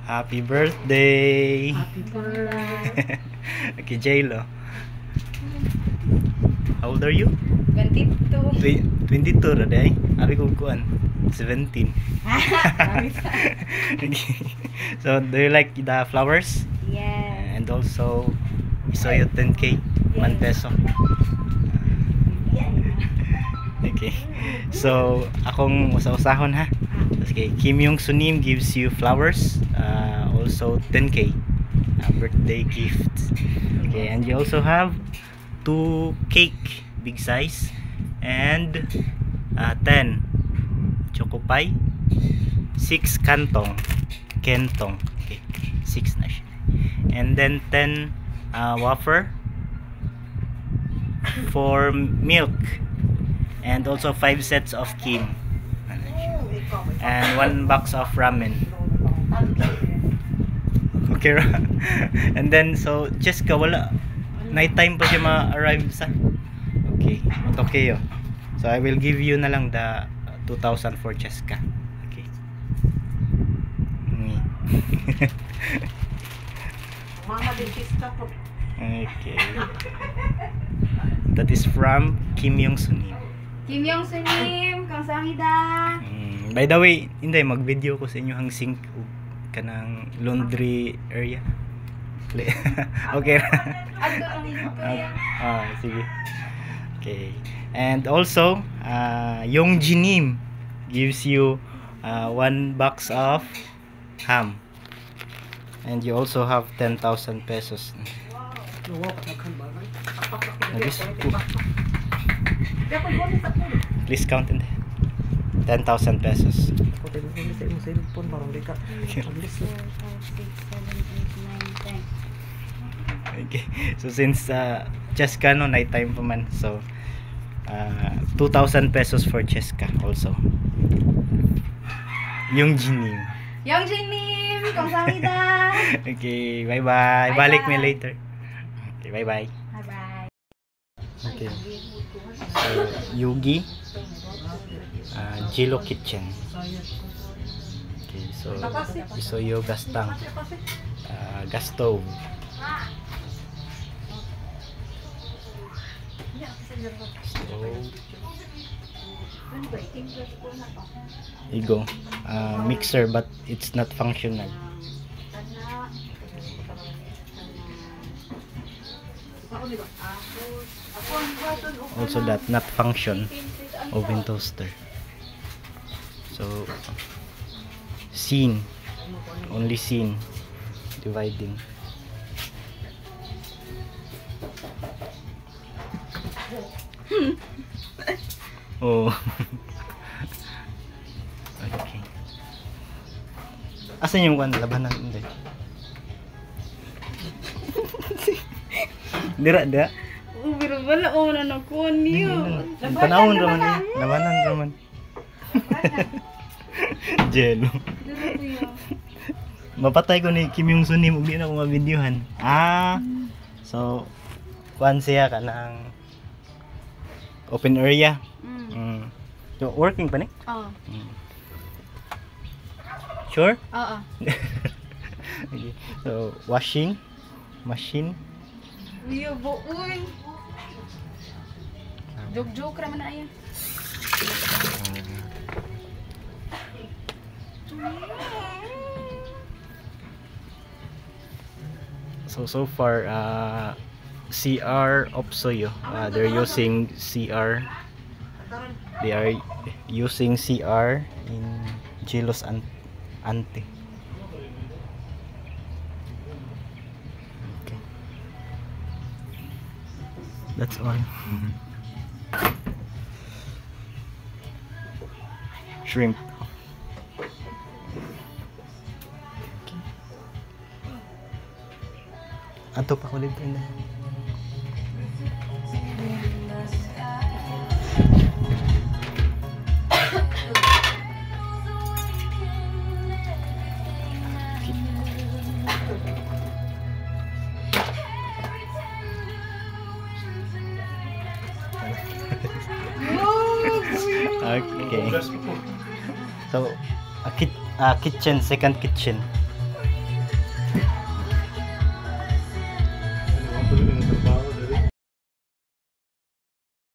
Happy birthday. Happy birthday. Okay, J-Lo. How old are you? 22. 22 ra day. Abi ko kuan 17. Okay. So, do you like the flowers? Yes. And also, iso yung 10k, 1 peso. Okay. So, akong usa-usahon ha. Okay, Kim Yong Sunim gives you flowers, also 10k birthday gift. Okay, and you also have 2 cake, big size, and 10 choco pie, 6 kentong. Okay, 6 na siya. And then 10 wafer, 4 milk, and also 5 sets of Kim, and 1 box of ramen. Okay ra. And then so Cheska wala night time pa siya ma-arrive sa. Okay, okay yo. So I will give you na lang the 2,000 for Cheska. Okay. Okay. That is from Kim Yong Sunim. Kim Yong Sunim, kamsahamnida. By the way, hindi mag-video ko sa inyo hang sink kanang laundry area. Okay. Sige. Okay. And also, Yong Jinim gives you 1 box of ham. And you also have 10,000 pesos. Please count in there. 10,000 pesos. Okay. So since Cheska no night time pa man, so 2,000 pesos for Cheska also. Yung Jinim. Yong Jinim, kamsahamnida. Okay, bye bye. Balik me later. Okay, bye bye. Bye bye. Okay. So Yugi, Jilo Kitchen. Okay, so Isoyo Gastang, Gasto. Igo, mixer but it's not functional. Also that not function oven toaster. So scene, only scene dividing. Oh. Okay. Asan yung labanan hindi? Dira da. Pero wala o na nakon niyo. Panahon raman eh. Labanan raman. Jello. Mapatay ko ni Kim Yong Sunim ug di na ko ma-videohan. So kuan siya kanang open area. So working pa ni? Oo. Sure? Oo. Okay. So washing machine. Iyo buoy. Jog-jog ra man na ayan. So far CR Opsoyo, they're using CR. They are using CR in Jilos Ante. Okay. That's all. Shrimp. Ato pa kulit na. Okay. So, a kitchen, second kitchen.